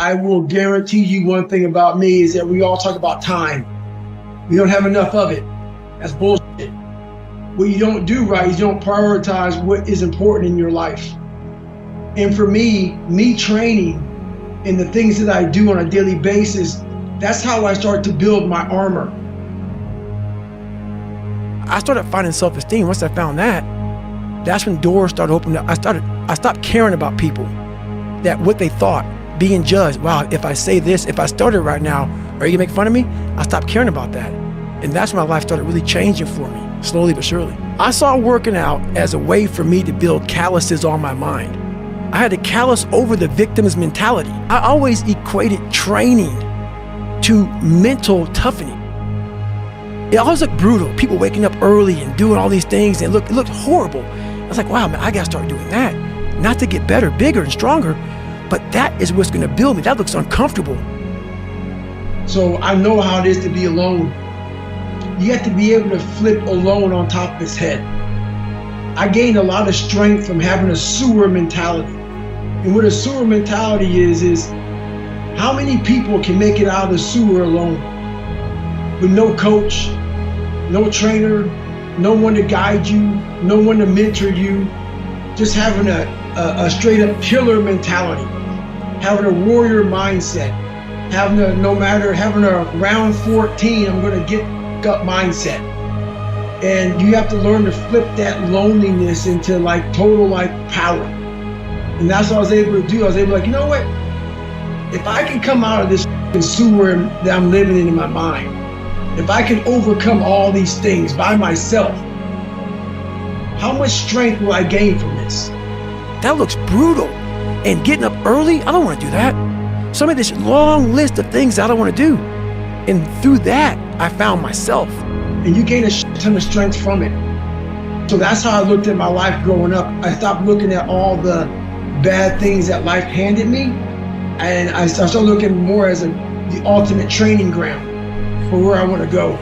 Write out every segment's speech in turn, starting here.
I will guarantee you one thing about me is that we all talk about time. We don't have enough of it. That's bullshit. What you don't do right is you don't prioritize what is important in your life. And for me training and the things that I do on a daily basis, that's how I start to build my armor. I started finding self-esteem. Once I found that, that's when doors started opening up. I stopped caring about people, that what they thought, being judged. Wow, if I say this, if I started right now, are you gonna make fun of me? I stopped caring about that. And that's when my life started really changing for me, slowly but surely. I saw working out as a way for me to build calluses on my mind. I had to callous over the victim's mentality. I always equated training to mental toughening. It always looked brutal. People waking up early and doing all these things, and it looked horrible. I was like, wow, man, I gotta start doing that. Not to get better, bigger, and stronger, but that is what's gonna build me. That looks uncomfortable. So I know how it is to be alone. You have to be able to flip alone on top of its head. I gained a lot of strength from having a sewer mentality. And what a sewer mentality is how many people can make it out of the sewer alone with no coach, no trainer, no one to guide you, no one to mentor you, just having a straight up killer mentality, having a warrior mindset, having a round 14, I'm gonna get up mindset. And you have to learn to flip that loneliness into total power. And that's what I was able to do. I was able to you know what? If I can come out of this sewer that I'm living in my mind, if I can overcome all these things by myself, how much strength will I gain from this? That looks brutal. And getting up early, I don't want to do that. So I made this long list of things I don't want to do. And through that, I found myself. And you gain a ton of strength from it. So that's how I looked at my life growing up. I stopped looking at all the bad things that life handed me, and I started looking more as the ultimate training ground for where I want to go.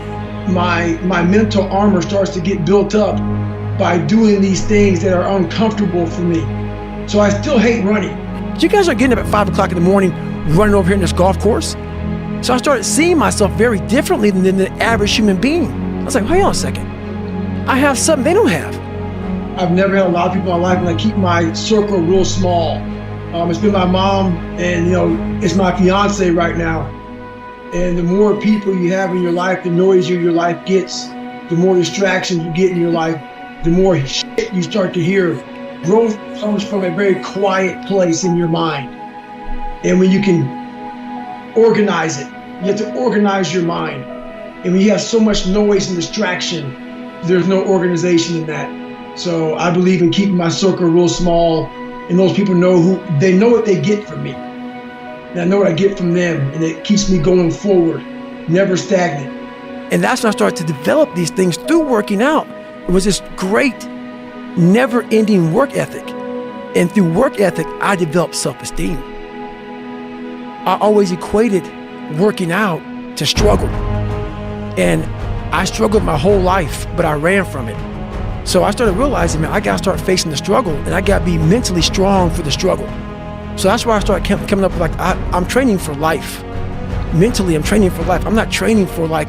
My mental armor starts to get built up by doing these things that are uncomfortable for me. So I still hate running. You guys are getting up at 5 o'clock in the morning, running over here in this golf course. So I started seeing myself very differently than the average human being. I was like, hold on a second. I have something they don't have. I've never had a lot of people in my life, and I keep my circle real small. It's been my mom, and it's my fiance right now. And the more people you have in your life, the noisier your life gets. The more distractions you get in your life, the more shit you start to hear. Growth comes from a very quiet place in your mind. And when you can organize it, you have to organize your mind. And when you have so much noise and distraction, there's no organization in that. So I believe in keeping my circle real small, and those people know what they get from me. And I know what I get from them, and it keeps me going forward, never stagnant. And that's when I started to develop these things through working out. It was this great, never-ending work ethic. And through work ethic, I developed self-esteem. I always equated working out to struggle. And I struggled my whole life, but I ran from it. So I started realizing, man, I gotta start facing the struggle, and I gotta be mentally strong for the struggle. So that's why I started coming up with I'm training for life. Mentally, I'm training for life. I'm not training for I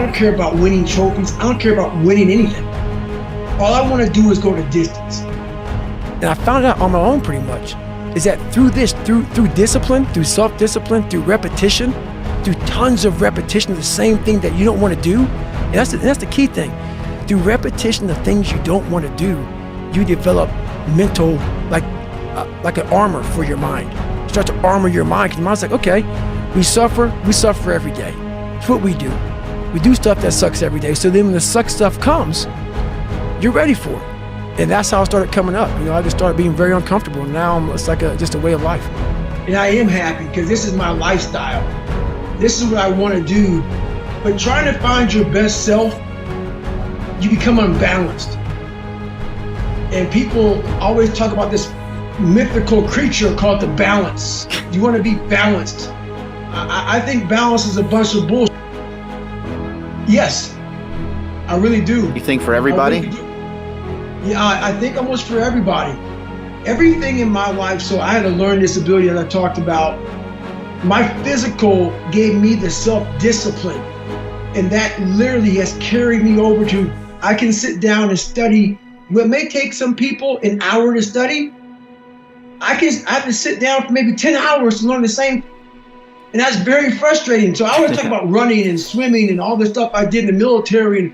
don't care about winning trophies. I don't care about winning anything. All I wanna do is go the distance. And I found out on my own pretty much, is that through discipline, through self-discipline, through repetition, through tons of repetition of the same thing that you don't want to do, and that's the key thing. Through repetition of things you don't want to do, you develop mental, like an armor for your mind. You start to armor your mind, because your mind's like, okay, we suffer every day. It's what we do. We do stuff that sucks every day. So then when the suck stuff comes, you're ready for it. And that's how I started coming up. I just started being very uncomfortable. And now it's like just a way of life. And I am happy because this is my lifestyle. This is what I want to do. But trying to find your best self, you become unbalanced. And people always talk about this mythical creature called the balance. You want to be balanced. I think balance is a bunch of bullshit. Yes, I really do. You think for everybody? Yeah, I think almost for everybody. Everything in my life, so I had a learning disability that I talked about. My physical gave me the self-discipline, and that literally has carried me over to, I can sit down and study what may take some people an hour to study. I have to sit down for maybe 10 hours to learn the same. And that's very frustrating. So I always talk about running and swimming and all the stuff I did in the military and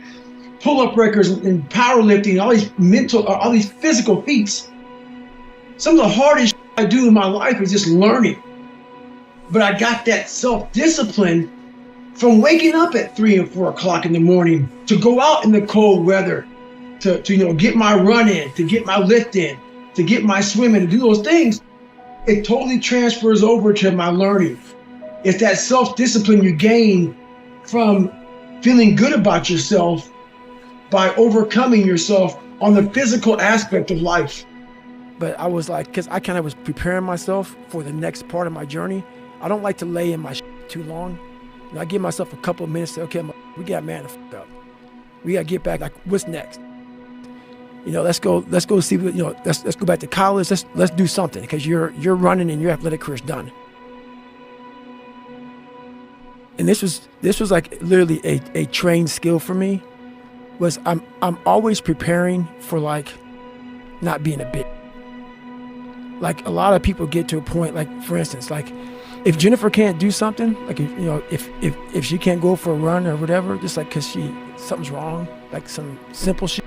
pull-up records and powerlifting, all these physical feats. Some of the hardest I do in my life is just learning. But I got that self-discipline from waking up at 3 and 4 o'clock in the morning to go out in the cold weather, to get my run in, to get my lift in, to get my swim in, to do those things. It totally transfers over to my learning. It's that self-discipline you gain from feeling good about yourself by overcoming yourself on the physical aspect of life. But I was like, because I kind of was preparing myself for the next part of my journey. I don't like to lay in my too long. I give myself a couple of minutes to, okay, we got man to fuck up. We got to get back, like, what's next? Let's go see, let's go back to college. Let's do something, because you're running and your athletic career's done. And this was like literally a trained skill for me, was I'm always preparing for, like, not being a bitch. Like, a lot of people get to a point, like, for instance, like, if Jennifer can't do something, like, if she can't go for a run or whatever, just like because something's wrong, like some simple shit,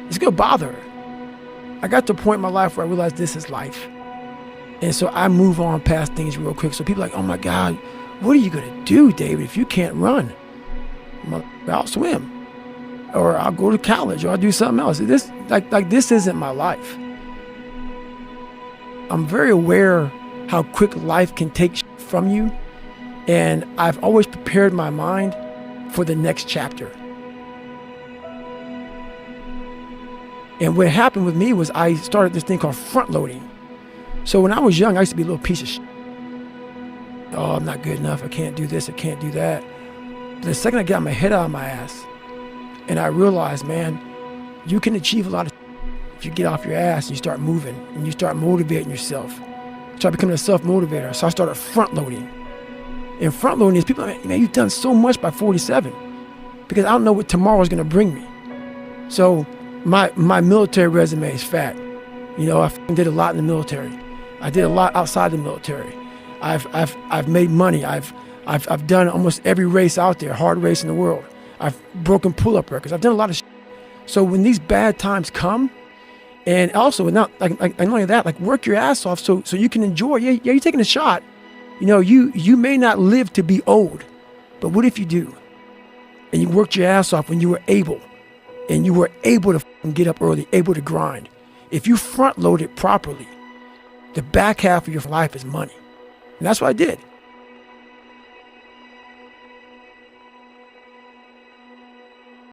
it's gonna bother her. I got to a point in my life where I realized this is life. And so I move on past things real quick. So people are like, oh my God, what are you gonna do, David, if you can't run? I'll swim, or I'll go to college, or I'll do something else. This isn't my life. I'm very aware how quick life can take from you, and I've always prepared my mind for the next chapter. And what happened with me was I started this thing called front loading. So when I was young, I used to be a little piece of shit. Oh, I'm not good enough. I can't do this. I can't do that. But the second I got my head out of my ass, and I realized, man, you can achieve a lot of if you get off your ass and you start moving and you start motivating yourself. Start becoming a self-motivator. So I started front loading. And front loading is people are like, man, you've done so much by 47, because I don't know what tomorrow is going to bring me. So my military resume is fat. I did a lot in the military. I did a lot outside the military. I've made money. I've done almost every race out there, hard race in the world. I've broken pull-up records. I've done a lot of shit. So when these bad times come, and also, not only that, like, work your ass off so you can enjoy. Yeah, you're taking a shot. You may not live to be old, but what if you do? And you worked your ass off when you were able, and you were able to get up early, able to grind. If you front load it properly, the back half of your life is money. And that's what I did.